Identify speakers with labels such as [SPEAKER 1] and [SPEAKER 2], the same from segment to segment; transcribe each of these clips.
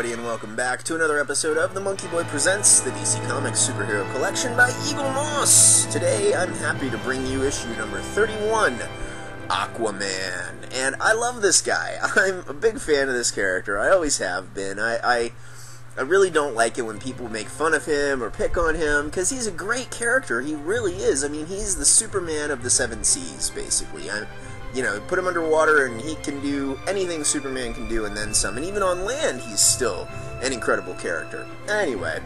[SPEAKER 1] everybody, and welcome back to another episode of the MonkeyBoy Presents the DC Comics Superhero Collection by Eaglemoss. Today, I'm happy to bring you issue number 31, Aquaman. And I love this guy. I'm a big fan of this character. I always have been. I really don't like it when people make fun of him or pick on him, because he's a great character. He really is. I mean, he's the Superman of the Seven Seas, basically. You know, put him underwater and he can do anything Superman can do and then some. And even on land, he's still an incredible character. Anyway,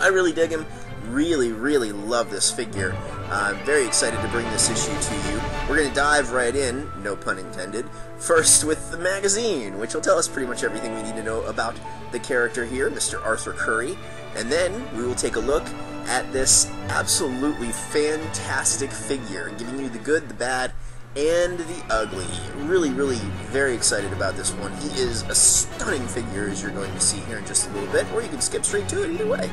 [SPEAKER 1] I really dig him. Really, really love this figure. I'm very excited to bring this issue to you. We're going to dive right in, no pun intended, first with the magazine, which will tell us pretty much everything we need to know about the character here, Mr. Arthur Curry. And then we will take a look at this absolutely fantastic figure, giving you the good, the bad, and the ugly. Really, really very excited about this one. He is a stunning figure, as you're going to see here in just a little bit, or you can skip straight to it either way.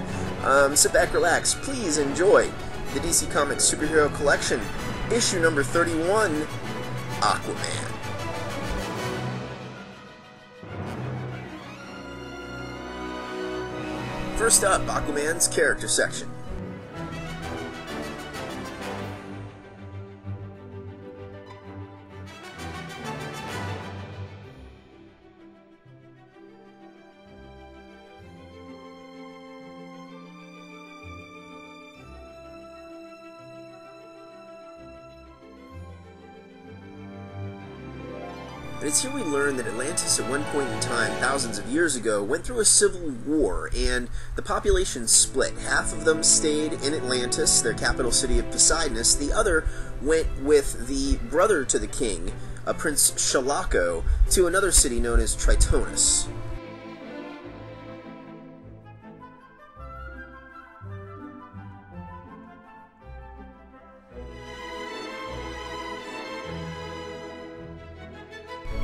[SPEAKER 1] Sit back, relax, please enjoy the DC Comics Superhero Collection, issue number 31, Aquaman. First up, Aquaman's character section. And it's here we learn that Atlantis at one point in time, thousands of years ago, went through a civil war, and the population split. Half of them stayed in Atlantis, their capital city of Poseidonus. The other went with the brother to the king, Prince Shalako, to another city known as Tritonus.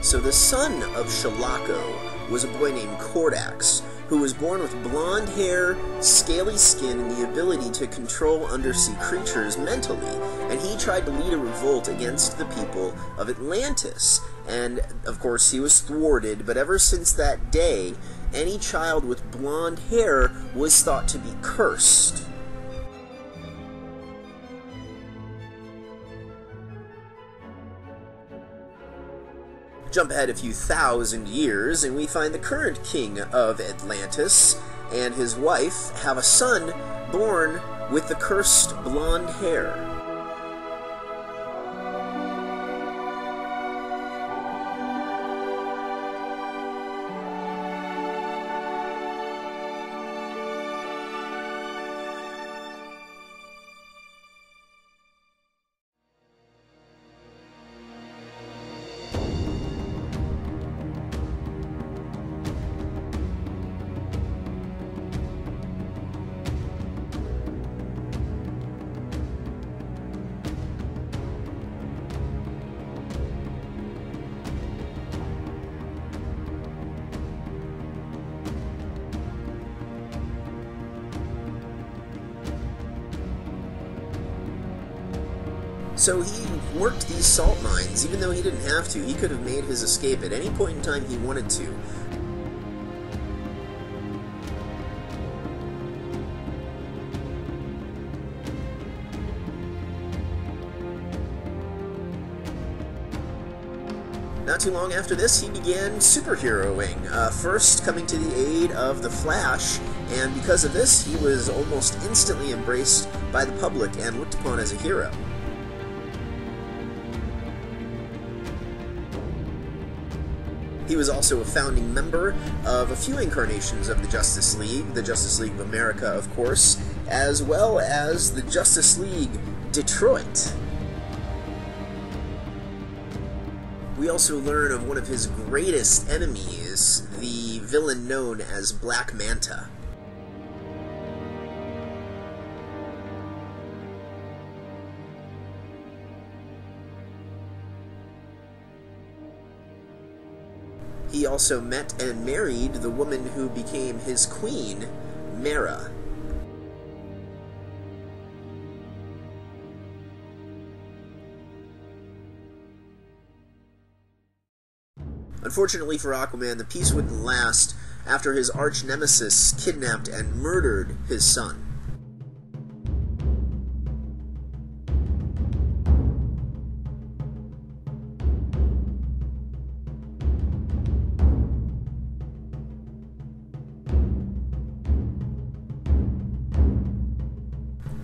[SPEAKER 1] So the son of Shalako was a boy named Kordax, who was born with blonde hair, scaly skin, and the ability to control undersea creatures mentally, and he tried to lead a revolt against the people of Atlantis. And, of course, he was thwarted, but ever since that day, any child with blonde hair was thought to be cursed. Jump ahead a few thousand years, and we find the current king of Atlantis and his wife have a son born with the cursed blonde hair. So he worked these salt mines, even though he didn't have to. He could have made his escape at any point in time he wanted to. Not too long after this, he began superheroing, first coming to the aid of the Flash, and because of this, he was almost instantly embraced by the public and looked upon as a hero. He was also a founding member of a few incarnations of the Justice League of America, of course, as well as the Justice League Detroit. We also learn of one of his greatest enemies, the villain known as Black Manta. He also met and married the woman who became his queen, Mera. Unfortunately for Aquaman, the peace wouldn't last, after his arch-nemesis kidnapped and murdered his son.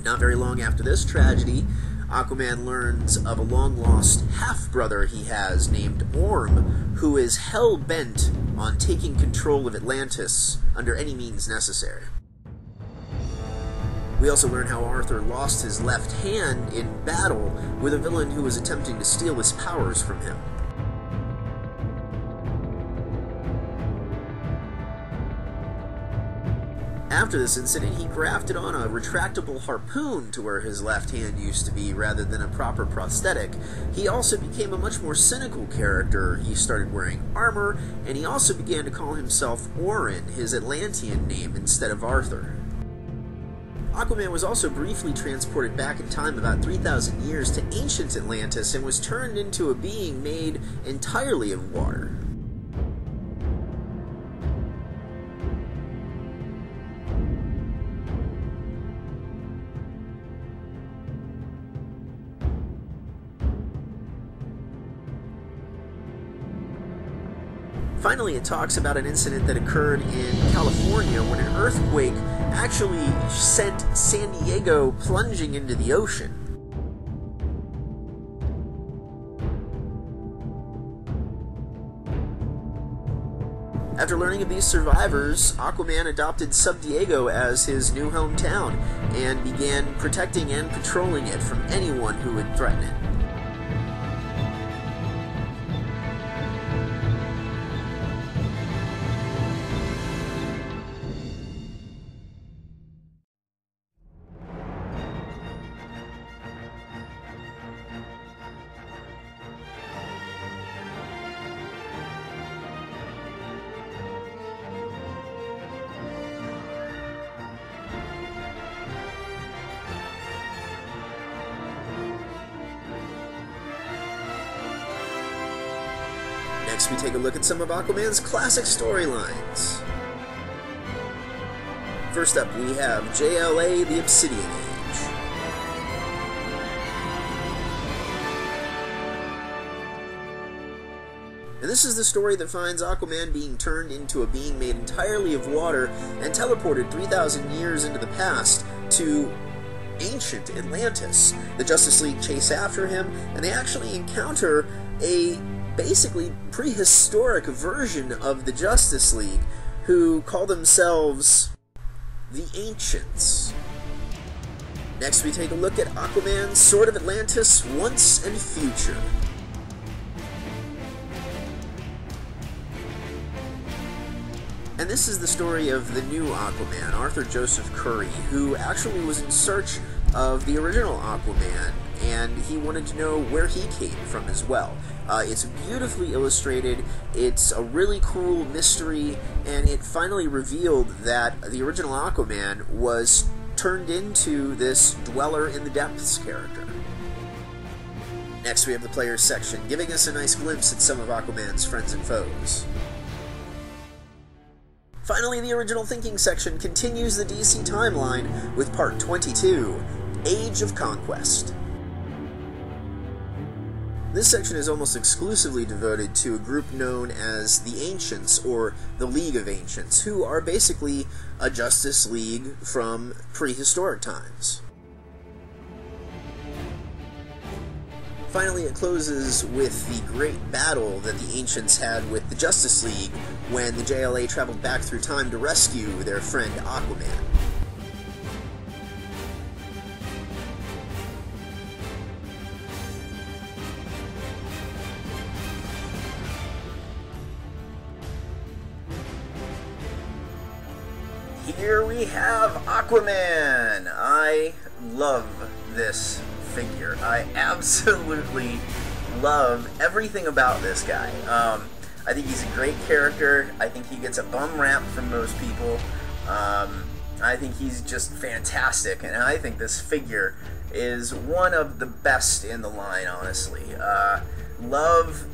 [SPEAKER 1] Not very long after this tragedy, Aquaman learns of a long-lost half-brother he has named Orm, who is hell-bent on taking control of Atlantis under any means necessary. We also learn how Arthur lost his left hand in battle with a villain who was attempting to steal his powers from him. After this incident, he grafted on a retractable harpoon to where his left hand used to be, rather than a proper prosthetic. He also became a much more cynical character. He started wearing armor, and he also began to call himself Orin, his Atlantean name, instead of Arthur. Aquaman was also briefly transported back in time about 3,000 years to ancient Atlantis and was turned into a being made entirely of water. Finally, it talks about an incident that occurred in California when an earthquake actually sent San Diego plunging into the ocean. After learning of these survivors, Aquaman adopted Sub Diego as his new hometown and began protecting and patrolling it from anyone who would threaten it. Next, we take a look at some of Aquaman's classic storylines. First up, we have JLA, the Obsidian Age. And this is the story that finds Aquaman being turned into a being made entirely of water and teleported 3,000 years into the past to ancient Atlantis. The Justice League chase after him, and they actually encounter a basically prehistoric version of the Justice League, who call themselves the Ancients. Next, we take a look at Aquaman's Sword of Atlantis, Once and Future. And this is the story of the new Aquaman, Arthur Joseph Curry, who actually was in search of the original Aquaman, and he wanted to know where he came from as well. It's beautifully illustrated, it's a really cool mystery, and it finally revealed that the original Aquaman was turned into this Dweller in the Depths character. Next, we have the Players section, giving us a nice glimpse at some of Aquaman's friends and foes. Finally, the Original Thinking section continues the DC timeline with Part 22, Age of Conquest. This section is almost exclusively devoted to a group known as the Ancients, or the League of Ancients, who are basically a Justice League from prehistoric times. Finally, it closes with the great battle that the Ancients had with the Justice League when the JLA traveled back through time to rescue their friend Aquaman. Here we have Aquaman! I love this figure. I absolutely love everything about this guy. I think he's a great character. I think he gets a bum rap from most people. I think he's just fantastic, and I think this figure is one of the best in the line, honestly. Love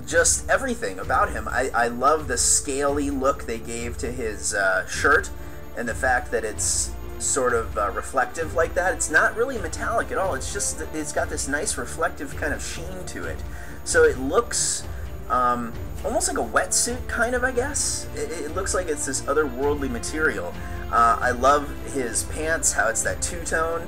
[SPEAKER 1] just everything about him. I love the scaly look they gave to his shirt, and the fact that it's sort of reflective like that. It's not really metallic at all. It's just that it's got this nice reflective kind of sheen to it. So it looks almost like a wetsuit, kind of, I guess. It looks like it's this otherworldly material. I love his pants, how it's that two-tone.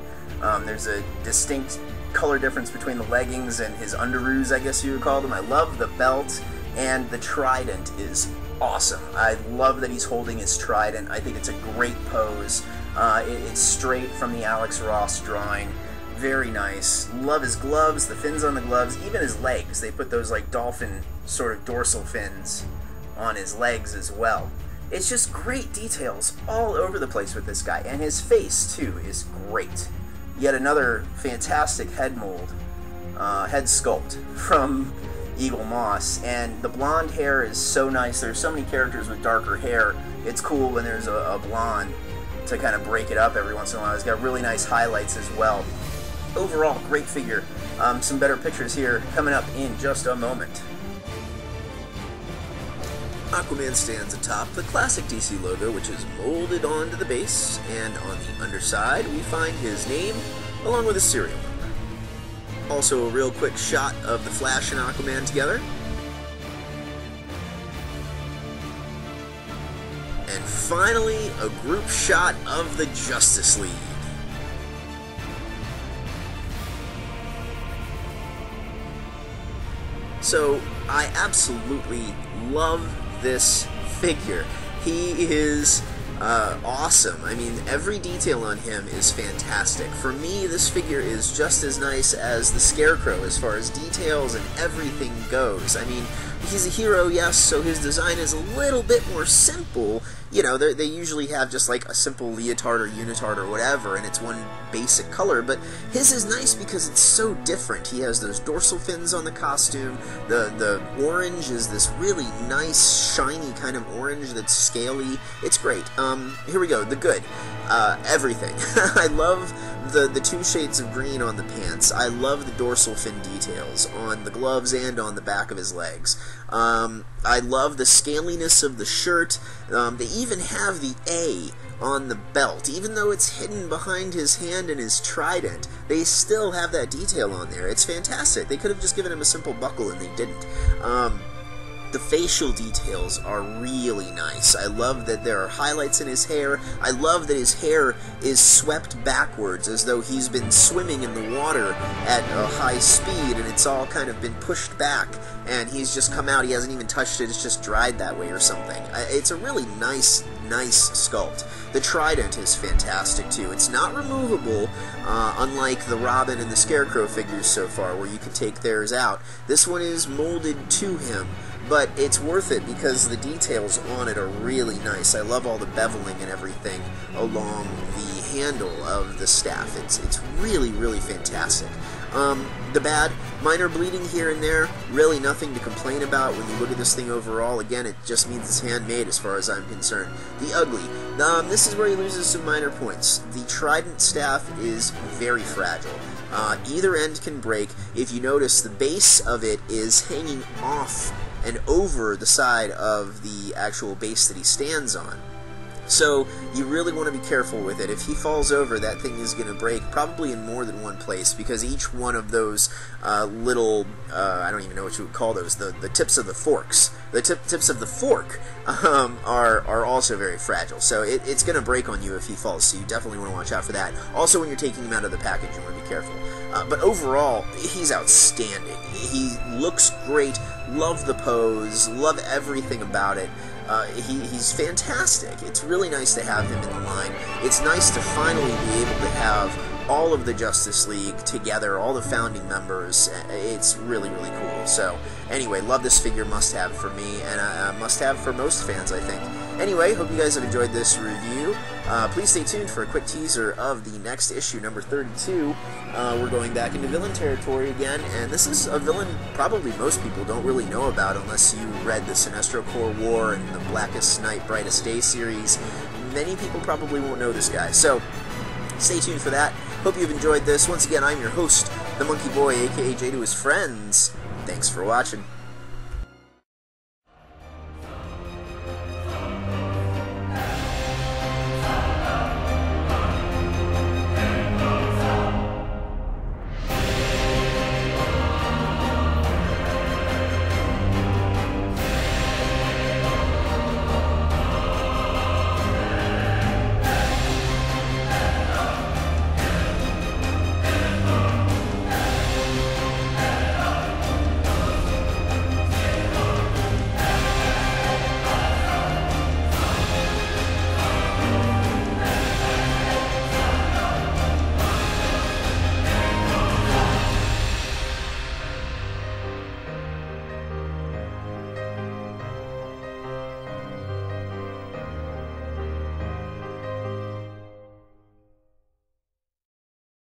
[SPEAKER 1] There's a distinct color difference between the leggings and his underoos, I guess you would call them. I love the belt, and the trident is awesome. I love that he's holding his trident. I think it's a great pose. It's straight from the Alex Ross drawing. Very nice. Love his gloves, the fins on the gloves, even his legs. They put those like dolphin sort of dorsal fins on his legs as well. It's just great details all over the place with this guy, and his face too is great. Yet another fantastic head mold, head sculpt from Eaglemoss, and the blonde hair is so nice. There's so many characters with darker hair. It's cool when there's a blonde to kind of break it up every once in a while. It's got really nice highlights as well. Overall, great figure. Some better pictures here coming up in just a moment. Aquaman stands atop the classic DC logo, which is molded onto the base, and on the underside we find his name along with a serial number. Also a real quick shot of the Flash and Aquaman together. And finally, a group shot of the Justice League. So, I absolutely love this figure. He is awesome. I mean, every detail on him is fantastic. For me, this figure is just as nice as the Scarecrow as far as details and everything goes. I mean, he's a hero, yes, so his design is a little bit more simple. You know, they usually have just like a simple leotard or unitard or whatever, and it's one basic color, but his is nice because it's so different. He has those dorsal fins on the costume. The orange is this really nice, shiny kind of orange that's scaly. It's great. Here we go, the good. Everything. I love the two shades of green on the pants. I love the dorsal fin details on the gloves and on the back of his legs. I love the scaliness of the shirt. They even have the A on the belt. Even though it's hidden behind his hand and his trident, they still have that detail on there. It's fantastic. They could have just given him a simple buckle and they didn't. The facial details are really nice. I love that there are highlights in his hair. I love that his hair is swept backwards as though he's been swimming in the water at a high speed and it's all kind of been pushed back and he's just come out. He hasn't even touched it. It's just dried that way or something. It's a really nice sculpt. The trident is fantastic too. It's not removable, unlike the Robin and the Scarecrow figures so far where you can take theirs out. This one is molded to him, but it's worth it because the details on it are really nice. I love all the beveling and everything along the handle of the staff. It's really, really fantastic. The bad, minor bleeding here and there, really nothing to complain about when you look at this thing overall. Again, it just means it's handmade as far as I'm concerned. The ugly, this is where he loses some minor points. The trident staff is very fragile. Either end can break. If you notice, the base of it is hanging off and over the side of the actual base that he stands on. So you really want to be careful with it. If he falls over, that thing is going to break, probably in more than one place, because each one of those little, I don't even know what you would call those, the tips of the forks, the tips of the fork are also very fragile. So it's going to break on you if he falls, so you definitely want to watch out for that. Also, when you're taking him out of the package, you want to be careful. But overall, he's outstanding. He looks great. Love the pose. Love everything about it. He's fantastic. It's really nice to have him in the line. It's nice to finally be able to have all of the Justice League together, all the founding members. It's really, really cool. So, anyway, love this figure, must-have for me, and a must-have for most fans, I think. Anyway, hope you guys have enjoyed this review. Please stay tuned for a quick teaser of the next issue, number 32. We're going back into villain territory again, and this is a villain probably most people don't really know about unless you read the Sinestro Corps War and the Blackest Night, Brightest Day series. Many people probably won't know this guy, so stay tuned for that. Hope you've enjoyed this. Once again, I'm your host, the Monkey Boy, aka Jay to his friends. Thanks for watching.